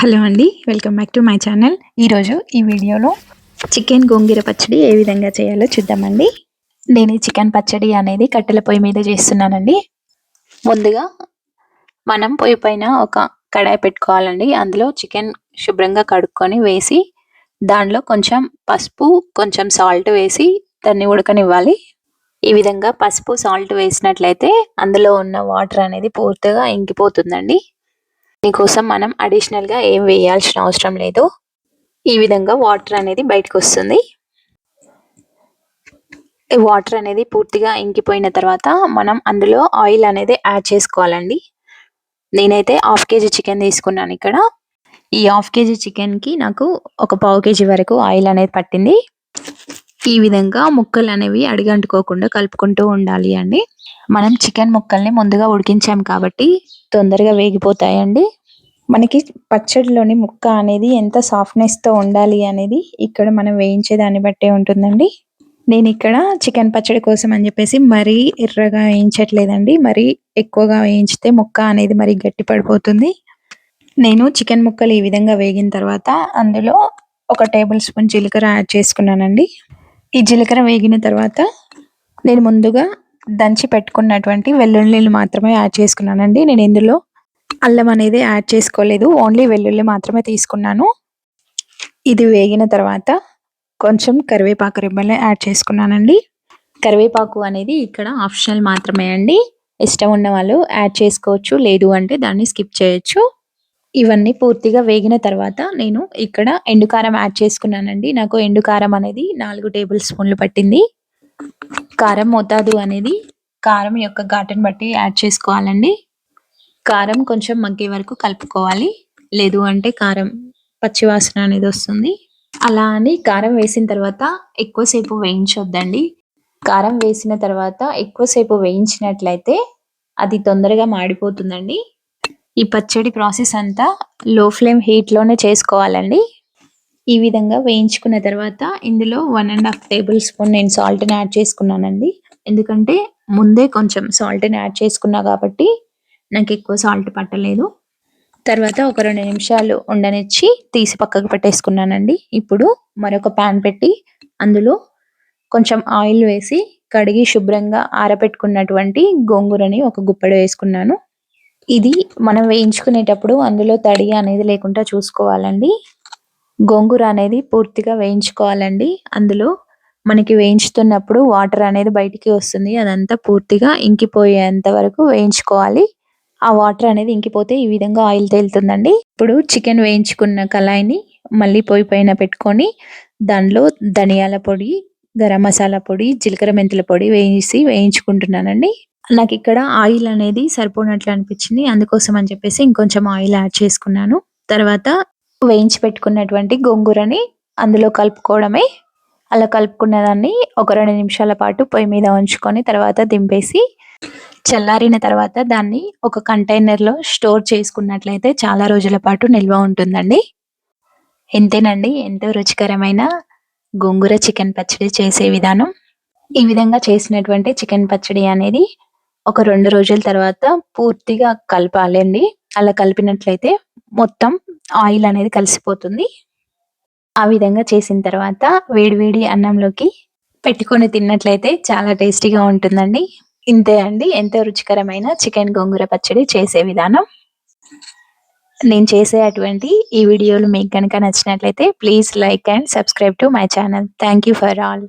Hello అండి. Welcome back to my channel. ఈరోజు ఈ వీడియోలో చికెన్ గోంగూర పచ్చడి ఏ విధంగా చేయాలో చూద్దామండి. నేను ఈ చికెన్ పచ్చడి అనేది కట్టెల పొయ్యి మీద చేస్తున్నానండి. ముందుగా మనం పొయ్యి పైన ఒక కడాయి పెట్టుకోవాలండి. అందులో చికెన్ శుభ్రంగా కడుక్కొని వేసి దానిలో కొంచెం పసుపు, కొంచెం సాల్ట్ వేసి దాన్ని ఉడకనివ్వాలి. ఈ విధంగా పసుపు, సాల్ట్ వేసినట్లయితే అందులో ఉన్న వాటర్ అనేది పూర్తిగా ఇంకిపోతుందండి. దీనికోసం మనం అడిషనల్గా ఏం వేయాల్సిన అవసరం లేదు. ఈ విధంగా వాటర్ అనేది బయటకు వస్తుంది. ఈ వాటర్ అనేది పూర్తిగా ఇంకిపోయిన తర్వాత మనం అందులో ఆయిల్ అనేది యాడ్ చేసుకోవాలండి. నేనైతే 1/2 kg చికెన్ తీసుకున్నాను ఇక్కడ. ఈ 1/2 kg చికెన్కి నాకు ఒక 1/4 kg వరకు ఆయిల్ అనేది పట్టింది. ఈ విధంగా ముక్కలు అనేవి అడిగంటుకోకుండా కలుపుకుంటూ ఉండాలి అండి. మనం చికెన్ ముక్కల్ని ముందుగా ఉడికించాం కాబట్టి తొందరగా వేగిపోతాయండి. మనకి పచ్చడిలోని ముక్క అనేది ఎంత సాఫ్ట్నెస్తో ఉండాలి అనేది ఇక్కడ మనం వేయించే దాన్ని బట్టే ఉంటుందండి. నేను ఇక్కడ చికెన్ పచ్చడి కోసం అని చెప్పేసి మరీ ఎర్రగా వేయించట్లేదండి. మరీ ఎక్కువగా వేయించితే ముక్క అనేది మరీ గట్టి పడిపోతుంది. నేను చికెన్ ముక్కలు ఈ విధంగా వేగిన తర్వాత అందులో 1 టేబుల్ స్పూన్ జీలకర్ర యాడ్ చేసుకున్నానండి. ఈ జీలకర్ర వేగిన తర్వాత నేను ముందుగా దంచి పెట్టుకున్నటువంటి వెల్లుల్లిలు మాత్రమే యాడ్ చేసుకున్నానండి. నేను ఇందులో అల్లం అనేది యాడ్ చేసుకోలేదు. ఓన్లీ వెల్లుల్లి మాత్రమే తీసుకున్నాను. ఇది వేగిన తర్వాత కొంచెం కరివేపాకు రెబ్బలు యాడ్ చేసుకున్నానండి. కరివేపాకు అనేది ఇక్కడ ఆప్షనల్ మాత్రమే అండి. ఇష్టం ఉన్న వాళ్ళు యాడ్ చేసుకోవచ్చు, లేదు అంటే దాన్ని స్కిప్ చేయొచ్చు. ఇవన్నీ పూర్తిగా వేగిన తర్వాత నేను ఇక్కడ ఎండుకారం యాడ్ చేసుకున్నానండి. నాకు ఎండుకారం అనేది 4 టేబుల్ స్పూన్లు పట్టింది. కారం మోతాదు అనేది కారం యొక్క ఘాటును బట్టి యాడ్ చేసుకోవాలండి. కారం కొంచెం మగ్గే వరకు కలుపుకోవాలి, లేదు అంటే కారం పచ్చివాసన అనేది వస్తుంది. అలా అని కారం వేసిన తర్వాత ఎక్కువసేపు వేయించొద్దండి. కారం వేసిన తర్వాత ఎక్కువసేపు వేయించినట్లయితే అది తొందరగా మాడిపోతుందండి. ఈ పచ్చడి ప్రాసెస్ అంతా లో ఫ్లేమ్ హీట్లోనే చేసుకోవాలండి. ఈ విధంగా వేయించుకున్న తర్వాత ఇందులో 1.5 టేబుల్ స్పూన్ నేను సాల్ట్ని యాడ్ చేసుకున్నానండి. ఎందుకంటే ముందే కొంచెం సాల్ట్ని యాడ్ చేసుకున్నా కాబట్టి నాకు ఎక్కువ సాల్ట్ పట్టలేదు. తర్వాత ఒక 2 నిమిషాలు ఉండనిచ్చి తీసి పక్కకు పెట్టేసుకున్నానండి. ఇప్పుడు మరొక ప్యాన్ పెట్టి అందులో కొంచెం ఆయిల్ వేసి కడిగి శుభ్రంగా ఆరబెట్టుకున్నటువంటి గోంగూరని ఒక గుప్పెడు వేసుకున్నాను. ఇది మనం వేయించుకునేటప్పుడు అందులో తడి అనేది లేకుండా చూసుకోవాలండి. గోంగూర అనేది పూర్తిగా వేయించుకోవాలండి. అందులో మనకి వేయించుతున్నప్పుడు వాటర్ అనేది బయటికి వస్తుంది. అదంతా పూర్తిగా ఇంకిపోయేంత వరకు వేయించుకోవాలి. ఆ వాటర్ అనేది ఇంకిపోతే ఈ విధంగా ఆయిల్ తేలుతుందండి. ఇప్పుడు చికెన్ వేయించుకున్న కళాయిని మళ్ళీ పొయ్యి పైన పెట్టుకొని దానిలో ధనియాల పొడి, గరం మసాలా పొడి, జీలకర్ర మెంతుల పొడి వేసి వేయించుకుంటున్నానండి. నాకు ఇక్కడ ఆయిల్ అనేది సరిపోనట్లు అనిపించింది. అందుకోసం అని చెప్పేసి ఇంకొంచెం ఆయిల్ యాడ్ చేసుకున్నాను. తర్వాత వేయించి పెట్టుకున్నటువంటి గోంగూరని అందులో కలుపుకోవడమే. అలా కలుపుకున్న దాన్ని ఒక 2 నిమిషాల పాటు పొయ్యి మీద ఉంచుకొని తర్వాత దింపేసి చల్లారిన తర్వాత దాన్ని ఒక కంటైనర్లో స్టోర్ చేసుకున్నట్లయితే చాలా రోజుల పాటు నిల్వ ఉంటుందండి. ఇంతేనండి, ఎంతో రుచికరమైన గోంగూర చికెన్ పచ్చడి చేసే విధానం. ఈ విధంగా చేసినటువంటి చికెన్ పచ్చడి అనేది ఒక 2 రోజుల తర్వాత పూర్తిగా కలపాలండి. అలా కలిపినట్లయితే మొత్తం ఆయిల్ అనేది కలిసిపోతుంది. ఆ విధంగా చేసిన తర్వాత వేడివేడి అన్నంలోకి పెట్టుకొని తిన్నట్లయితే చాలా టేస్టీగా ఉంటుందండి. ఇంతే అండి, ఎంతో రుచికరమైన చికెన్ గోంగూర పచ్చడి చేసే విధానం. నేను చేసే అటువంటి ఈ వీడియోలు మీకు కనుక నచ్చినట్లయితే please like and subscribe to my channel. Thank you for all.